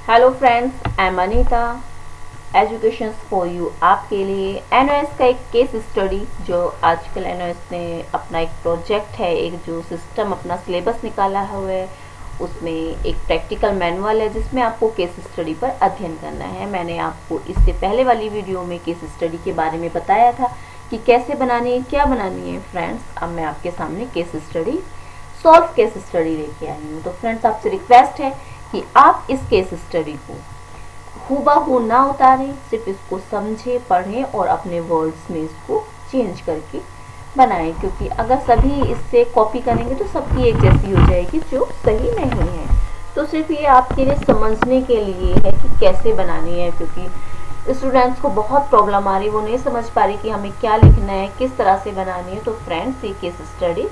Hello friends, I am Anita. Education for you आपके लिए NOS का एक केस स्टडी, जो आजकल एनओएस ने अपना एक प्रोजेक्ट है, एक जो सिस्टम अपना सिलेबस निकाला हुआ है, उसमें एक प्रैक्टिकल मैनुअल है जिसमें आपको केस स्टडी पर अध्ययन करना है। मैंने आपको इससे पहले वाली वीडियो में केस स्टडी के बारे में बताया था कि कैसे बनानी है, क्या बनानी है। फ्रेंड्स, अब मैं आपके सामने case study, solve case study लेके आई हूँ। तो फ्रेंड्स, आपसे रिक्वेस्ट है कि आप इस केस स्टडी को हूबहू ना उतारें, सिर्फ इसको समझें, पढ़ें और अपने वर्ड्स में इसको चेंज करके बनाएं, क्योंकि अगर सभी इससे कॉपी करेंगे तो सबकी एक जैसी हो जाएगी, जो सही नहीं है। तो सिर्फ ये आपके लिए समझने के लिए है कि कैसे बनानी है, क्योंकि स्टूडेंट्स को बहुत प्रॉब्लम आ रही है, वो नहीं समझ पा रही कि हमें क्या लिखना है, किस तरह से बनानी है। तो फ्रेंड्स, ये केस स्टडी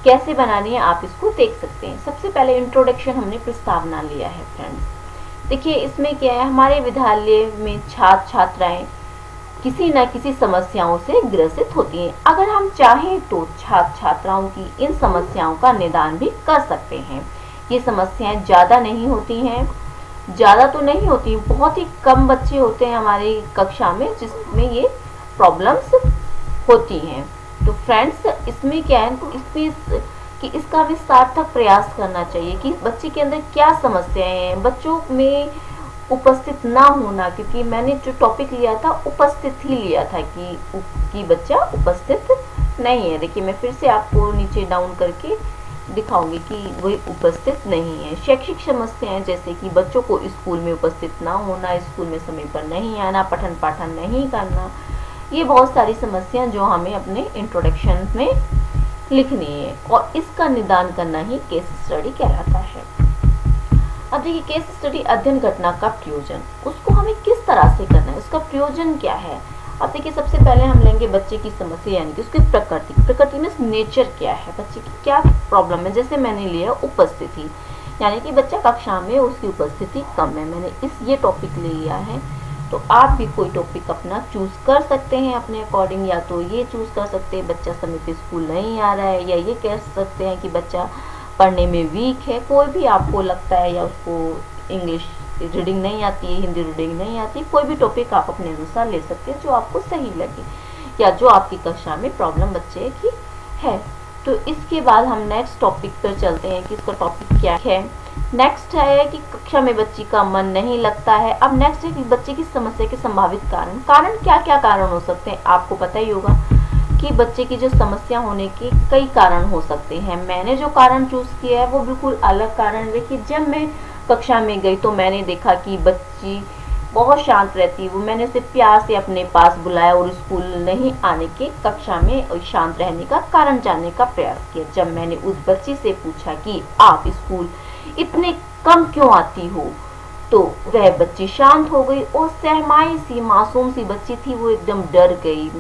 कैसे बनानी है आप इसको देख सकते हैं। सबसे पहले इंट्रोडक्शन हमने प्रस्तावना लिया है। फ्रेंड्स देखिए, इसमें क्या है, हमारे विद्यालय में छात्र छात्राएं किसी न किसी समस्याओं से ग्रसित होती हैं। अगर हम चाहें तो छात्र छात्राओं की इन समस्याओं का निदान भी कर सकते हैं। ये समस्याएं ज़्यादा नहीं होती हैं, ज़्यादा तो नहीं होती, बहुत ही कम बच्चे होते हैं हमारी कक्षा में जिसमें ये प्रॉब्लम्स होती हैं। तो फ्रेंड्स, इसमें क्या है कि इसका भी सार्थक प्रयास करना चाहिए कि बच्चे के अंदर क्या समस्याएं हैं, बच्चों में उपस्थित ना होना, क्योंकि मैंने जो टॉपिक लिया था उपस्थित ही लिया था कि बच्चा उपस्थित नहीं है। देखिए, मैं फिर से आपको नीचे डाउन करके दिखाऊंगी कि वही उपस्थित नहीं है। शैक्षिक समस्याएं जैसे कि बच्चों को स्कूल में उपस्थित ना होना, स्कूल में समय पर नहीं आना, पठन पाठन नहीं करना, ये बहुत सारी समस्याएं जो हमें अपने इंट्रोडक्शन में लिखनी है, और इसका निदान करना ही केस स्टडी कहलाता है। अब देखिए, केस स्टडी अध्ययन घटना का प्रयोजन, उसको हमें किस तरह से करना है, उसका प्रयोजन क्या है। अब देखिए, सबसे पहले हम लेंगे बच्चे की समस्या, यानी कि उसकी प्रकृति में नेचर क्या है, बच्चे की क्या प्रॉब्लम है। जैसे मैंने लिया उपस्थिति, यानी कि बच्चा कक्षा में उसकी उपस्थिति कम है, मैंने ये टॉपिक ले लिया है। तो आप भी कोई टॉपिक अपना चूज कर सकते हैं अपने अकॉर्डिंग, या तो ये चूज कर सकते हैं बच्चा समय पे स्कूल नहीं आ रहा है, या ये कह सकते हैं कि बच्चा पढ़ने में वीक है, कोई भी आपको लगता है, या उसको इंग्लिश रीडिंग नहीं आती है, हिंदी रीडिंग नहीं आती, कोई भी टॉपिक आप अपने अनुसार ले सकते हैं जो आपको सही लगे, या जो आपकी कक्षा में प्रॉब्लम बच्चे की है। तो इसके बाद हम नेक्स्ट टॉपिक पर चलते हैं कि इसका टॉपिक क्या है। नेक्स्ट है कि कक्षा में बच्ची का मन नहीं लगता है। अब नेक्स्ट है कि बच्चे की समस्या के संभावित कारण क्या क्या कारण हो सकते हैं। आपको पता ही होगा कि बच्चे की जो समस्या होने के कई कारण हो सकते हैं। मैंने जो कारण चूज किया है वो बिल्कुल अलग कारण है कि जब मैं कक्षा में गई तो मैंने देखा कि बच्ची बहुत शांत रहती है। वो मैंने उसे प्यार से अपने पास बुलाया और स्कूल नहीं आने के, कक्षा में शांत रहने का कारण जानने का प्रयास किया। जब मैंने उस बच्ची से पूछा कि आप स्कूल इतने कम क्यों आती हो, तो वह बच्ची शांत हो गई और सहमाई सी मासूम सी बच्ची थी, वो एकदम डर गई।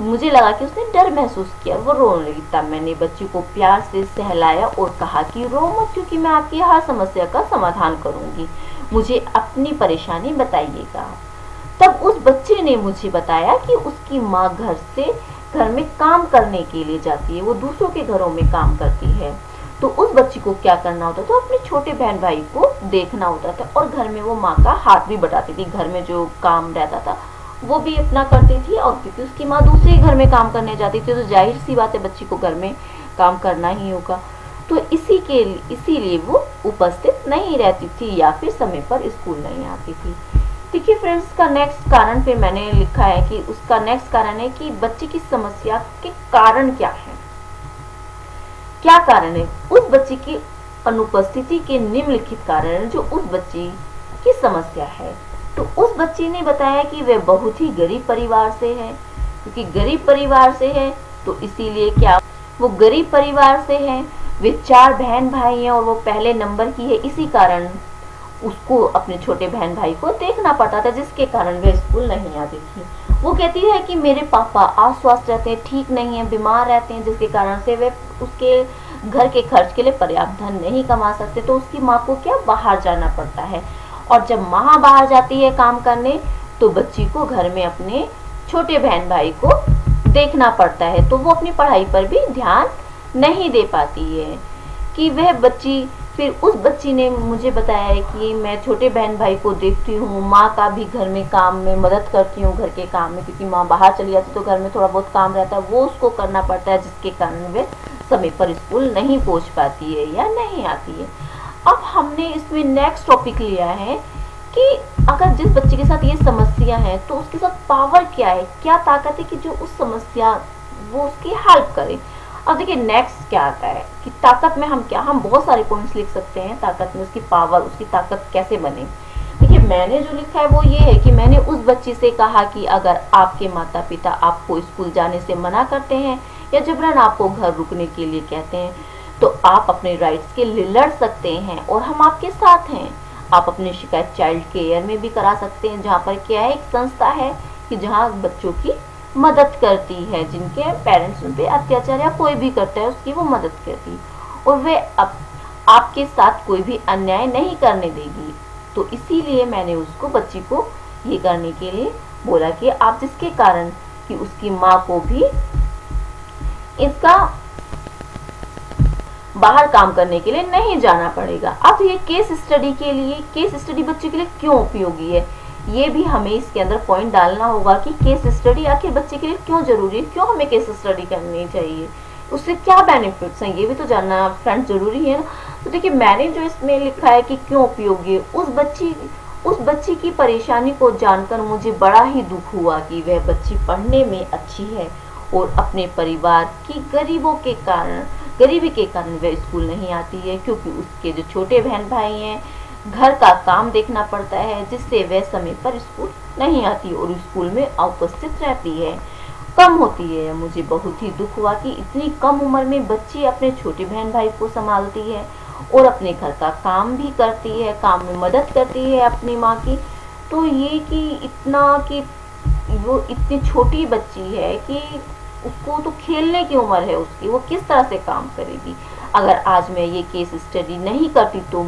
मुझे लगा कि उसने डर महसूस किया, वो रोने लगी। तब मैंने बच्ची को प्यार से सहलाया और कहा कि रो मत, क्योंकि मैं आपकी हर समस्या का समाधान करूंगी, मुझे अपनी परेशानी बताइएगा। तब उस बच्चे ने मुझे बताया कि उसकी माँ घर में काम करने के लिए जाती है, वो दूसरों के घरों में काम करती है। तो उस बच्ची को क्या करना होता था, अपने छोटे बहन भाई को देखना होता था, और घर में वो माँ का हाथ भी बटाती थी। घर में जो काम रहता था वो भी अपना करती थी, और क्योंकि उसकी माँ दूसरे घर में काम करने जाती थी तो जाहिर सी बात है बच्ची को घर में काम करना ही होगा। तो इसीलिए वो उपस्थित नहीं रहती थी, या फिर समय पर स्कूल नहीं आती थी। देखिए फ्रेंड्स, का नेक्स्ट कारण पे मैंने लिखा है कि उसका नेक्स्ट कारण है कि बच्चे की समस्या के कारण क्या है। क्या कारण है उस बच्ची की अनुपस्थिति के निम्नलिखित कारण है जो उस बच्ची की समस्या है। तो उस बच्ची ने बताया कि वह बहुत ही गरीब परिवार से है, क्योंकि गरीब परिवार से है तो इसीलिए क्या वो गरीब परिवार से है, वे 4 बहन भाई हैं और वो पहले नंबर की है, इसी कारण उसको अपने छोटे बहन भाई को देखना पड़ता था, जिसके कारण वह स्कूल नहीं आती थी। वो कहती है कि मेरे पापा अस्वस्थ रहते हैं, ठीक नहीं है, बीमार रहते हैं, जिसके कारण से वे उसके घर के खर्च के लिए पर्याप्त धन नहीं कमा सकते। तो उसकी माँ को क्या बाहर जाना पड़ता है, और जब माँ बाहर जाती है काम करने तो बच्ची को घर में अपने छोटे बहन भाई को देखना पड़ता है, तो वो अपनी पढ़ाई पर भी ध्यान नहीं दे पाती है। कि वह बच्ची फिर उस बच्ची ने मुझे बताया है कि मैं छोटे बहन भाई को देखती हूँ, माँ का भी घर में काम में मदद करती हूँ, घर के काम में, क्योंकि माँ बाहर चली जाती तो घर में थोड़ा बहुत काम रहता है, वो उसको करना पड़ता है, जिसके कारण वे समय पर स्कूल नहीं पहुँच पाती है या नहीं आती है। अब हमने इसमें नेक्स्ट टॉपिक लिया है कि अगर जिस बच्चे के साथ ये समस्या है तो उसके साथ पावर क्या है, क्या ताकत है कि जो उस समस्या वो उसकी हेल्प करे। अब देखिए नेक्स्ट क्या आता है कि ताकत में हम बहुत सारे पॉइंट्स लिख सकते हैं, ताकत में उसकी पावर, उसकी ताकत कैसे बने। देखिए मैंने जो लिखा है वो ये है कि मैंने उस बच्ची से कहा कि अगर आपके माता पिता आपको स्कूल जाने से मना करते हैं या जबरन आपको घर रुकने के लिए कहते हैं तो आप अपने राइट्स के लिए लड़ सकते हैं और हम आपके साथ हैं। आप अपनी शिकायत चाइल्ड केयर में भी करा सकते हैं, जहाँ पर क्या है, एक संस्था है कि जहाँ बच्चों की मदद करती है, जिनके पेरेंट्स उन पे अत्याचार या कोई भी करता है उसकी वो मदद करती है और वे आपके साथ कोई भी अन्याय नहीं करने देगी। तो इसीलिए मैंने उसको, बच्ची को ये करने के लिए बोला कि आप, जिसके कारण कि उसकी माँ को भी इसका बाहर काम करने के लिए नहीं जाना पड़ेगा। अब ये केस स्टडी के लिए, केस स्टडी बच्चे के लिए क्यों उपयोगी है, ये भी हमें इसके अंदर पॉइंट डालना होगा कि केस स्टडी आखिर बच्चे के लिए क्यों जरूरी है, क्यों हमें केस स्टडी करनी चाहिए, उससे क्या बेनिफिट्स हैं, ये भी तो जानना फ्रेंड्स जरूरी है ना। तो देखिए मैंने जो इसमें लिखा है कि क्यों उपयोगी है, उस बच्ची की परेशानी को जानकर मुझे बड़ा ही दुख हुआ कि वह बच्ची पढ़ने में अच्छी है और अपने परिवार की गरीबी के कारण वह स्कूल नहीं आती है, क्योंकि उसके जो छोटे बहन भाई हैं, घर का काम देखना पड़ता है, जिससे वह समय पर स्कूल नहीं आती और स्कूल में अनुपस्थित रहती है, कम होती है। मुझे बहुत ही दुख हुआ कि इतनी कम उम्र में बच्ची अपने छोटे बहन भाई को संभालती है और अपने घर का काम भी करती है, काम में मदद करती है अपनी माँ की। तो ये कि इतना कि वो इतनी छोटी बच्ची है कि उसको तो खेलने की उम्र है उसकी, वो किस तरह से काम करेगी। अगर आज मैं ये केस स्टडी नहीं करती तो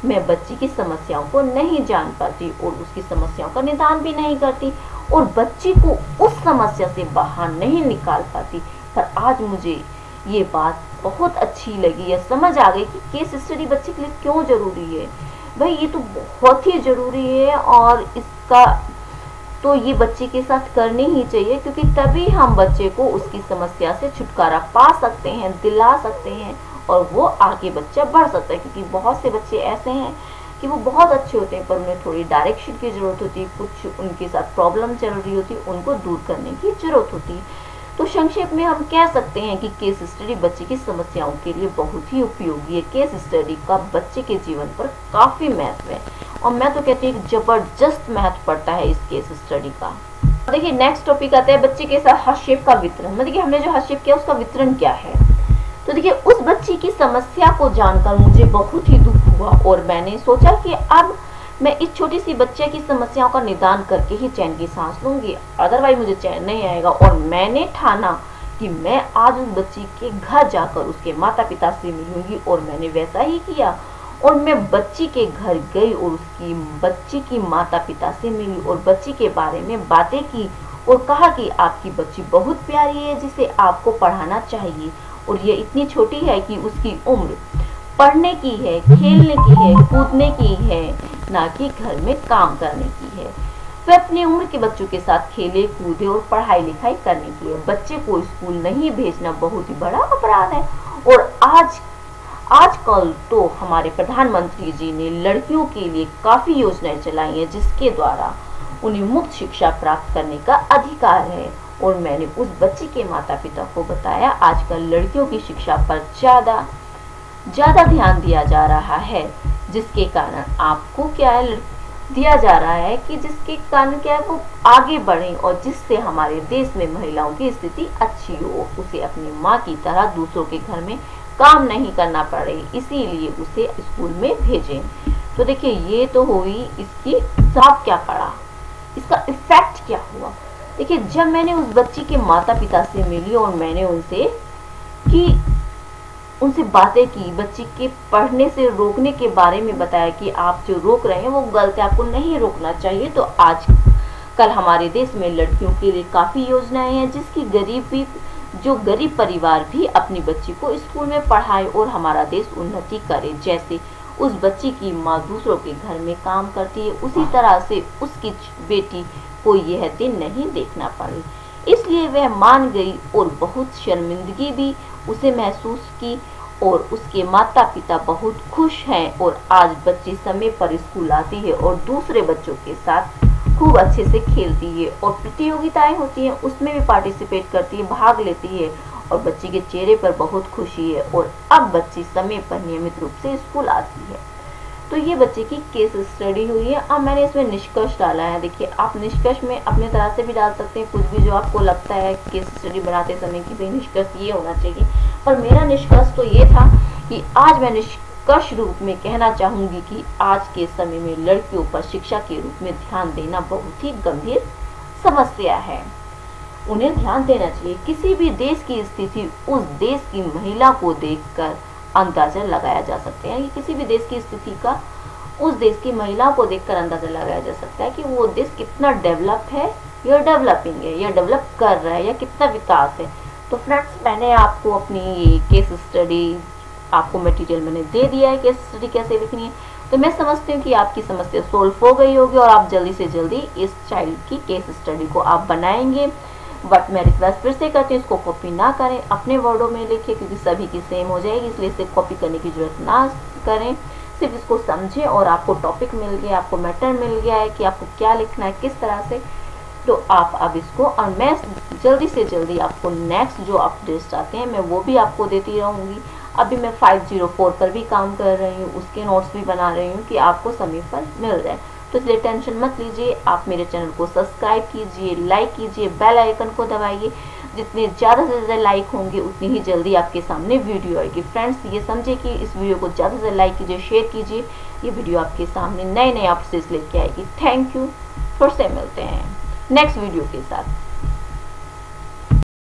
मैं बच्ची की समस्याओं को नहीं जान पाती और उसकी समस्याओं का निदान भी नहीं करती और बच्ची को उस समस्या से बाहर नहीं निकाल पाती। पर आज मुझे ये बात बहुत अच्छी लगी या समझ आ गई कि केस स्टडी बच्चे के लिए क्यों जरूरी है। भाई ये तो बहुत ही जरूरी है और इसका तो ये बच्चे के साथ करनी ही चाहिए, क्योंकि तभी हम बच्चे को उसकी समस्या से छुटकारा पा सकते हैं, दिला सकते हैं और वो आगे बच्चा बढ़ सकता है। क्योंकि बहुत से बच्चे ऐसे हैं कि वो बहुत अच्छे होते हैं पर उन्हें थोड़ी डायरेक्शन की जरूरत होती है, कुछ उनके साथ प्रॉब्लम चल रही होती है, उनको दूर करने की जरूरत होती है। तो संक्षेप में हम कह सकते हैं कि केस स्टडी बच्चे की समस्याओं के लिए बहुत ही उपयोगी है। केस स्टडी का बच्चे के जीवन पर काफी महत्व है और मैं तो कहती हूँ जबरदस्त महत्व पड़ता है इस केस स्टडी का। देखिए नेक्स्ट टॉपिक आता है बच्चे के साथ हस्तक्षेप का वितरण। मतलब हमने जो हस्तक्षेप किया उसका वितरण क्या है। तो देखिए उस बच्ची की समस्या को जानकर मुझे बहुत ही दुख हुआ और मैंने सोचा कि अब मैं इस छोटी सी बच्चे की समस्याओं का निदान करके ही चैन की सांस लूंगी, अदरवाइज मुझे चैन नहीं आएगा। और मैंने ठाना कि मैं आज उस बच्ची के घर जाकर उसके माता पिता से मिलूंगी और मैंने वैसा ही किया और मैं बच्ची के घर गई और उसकी बच्ची की माता पिता से मिली और बच्ची के बारे में बातें की और कहा कि आपकी बच्ची बहुत प्यारी है, जिसे आपको पढ़ाना चाहिए और ये इतनी छोटी है कि उसकी उम्र पढ़ने की है, खेलने की है, कूदने की है, ना कि घर में काम करने की है। वह अपनी उम्र के बच्चों के साथ खेले कूदे और पढ़ाई लिखाई करने की है। बच्चे को स्कूल नहीं भेजना बहुत ही बड़ा अपराध है और आजकल तो हमारे प्रधानमंत्री जी ने लड़कियों के लिए काफी योजनाएं चलाई हैं, जिसके द्वारा उन्हें मुफ्त शिक्षा प्राप्त करने का अधिकार है। और मैंने उस बच्ची के माता पिता को बताया आजकल लड़कियों की शिक्षा पर ज्यादा ध्यान दिया जा रहा है, जिसके कारण आपको क्या है दिया जा रहा है कि जिसके कारण क्या है वो आगे बढ़े और जिससे हमारे देश में महिलाओं की स्थिति अच्छी हो, उसे अपनी माँ की तरह दूसरों के घर में काम नहीं करना पड़े, इसीलिए उसे स्कूल में भेजें। तो देखिए ये तो हुई इसकी साफ क्या पड़ा, इसका इफेक्ट क्या हुआ। देखिए जब मैंने उस बच्ची के माता पिता से मिली और मैंने उनसे बातें की, बच्ची के पढ़ने से रोकने के बारे में बताया कि आप जो रोक रहे हैं वो गलत है, आपको नहीं रोकना चाहिए। तो आज कल हमारे देश में लड़कियों के लिए काफी योजनाएं हैं, जिसकी जो गरीब परिवार भी अपनी बच्ची को स्कूल में पढ़ाए और हमारा देश उन्नति करे। जैसे उस बच्ची की माँ दूसरों के घर में काम करती है, उसी तरह से उसकी बेटी को यह दिन नहीं देखना पड़े। इसलिए वह मान गई और बहुत शर्मिंदगी भी उसे महसूस की और उसके माता पिता बहुत खुश हैं और आज बच्ची समय पर स्कूल आती है और दूसरे बच्चों के साथ खूब अच्छे से खेलती है और प्रतियोगिताएं होती हैं उसमें भी पार्टिसिपेट करती है, भाग लेती है और बच्ची के चेहरे पर बहुत खुशी है और अब बच्ची समय पर नियमित रूप से स्कूल आती है। तो ये बच्चे की केस स्टडी हुई है। अब मैंने इसमें निष्कर्ष डाला है। देखिए, आप निष्कर्ष में अपने तरह से भी डाल सकते हैं, कुछ भी जो आपको लगता है केस स्टडी बनाते समय कि भाई निष्कर्ष ये होना चाहिए, पर मेरा निष्कर्ष तो ये था कि आज मैं निष्कर्ष रूप में कहना चाहूंगी कि आज के समय में लड़कियों पर शिक्षा के रूप में ध्यान देना बहुत ही गंभीर समस्या है। उन्हें ध्यान देना चाहिए। किसी भी देश की स्थिति उस देश की महिला को देखकर अंदाजा लगाया जा सकता है, किसी भी देश की स्थिति का उस देश की महिला को देखकर अंदाजा लगाया जा सकता है कि वो देश कितना डेवलप है या डेवलपिंग है या डेवलप कर रहा है या कितना विकास है। तो फ्रेंड्स, मैंने आपको अपनी ये केस स्टडी, आपको मटेरियल मैंने दे दिया है केस स्टडी कैसे लिखनी है। तो मैं समझती हूँ कि आपकी समस्या सोल्व हो गई होगी और आप जल्दी से जल्दी इस चाइल्ड की केस स्टडी को आप बनाएंगे। बट मैं रिक्वेस्ट फिर से करती हूँ, इसको कॉपी ना करें, अपने वर्डों में लिखिए क्योंकि सभी की सेम हो जाएगी, इसलिए इसे कॉपी करने की जरूरत ना करें। सिर्फ इसको समझें और आपको टॉपिक मिल गया, आपको मैटर मिल गया है कि आपको क्या लिखना है, किस तरह से। तो आप अब इसको, और मैं जल्दी से जल्दी आपको नेक्स्ट जो अपडेट्स आते हैं मैं वो भी आपको देती रहूँगी। अभी मैं 504 पर भी काम कर रही हूँ, उसके नोट्स भी बना रही हूँ कि आपको समय पर मिल जाए। तो इसलिए टेंशन मत लीजिए, आप मेरे चैनल को सब्सक्राइब कीजिए, लाइक कीजिए, बेल आइकन को दबाइए। जितने ज़्यादा से ज़्यादा लाइक होंगे उतनी ही जल्दी आपके सामने वीडियो आएगी। फ्रेंड्स, ये समझिए कि इस वीडियो को ज़्यादा से ज़्यादा लाइक कीजिए, शेयर कीजिए, ये वीडियो आपके सामने नए नए अपडेट्स लेके आएगी। Thank you. फिर से मिलते हैं नेक्स्ट वीडियो के साथ।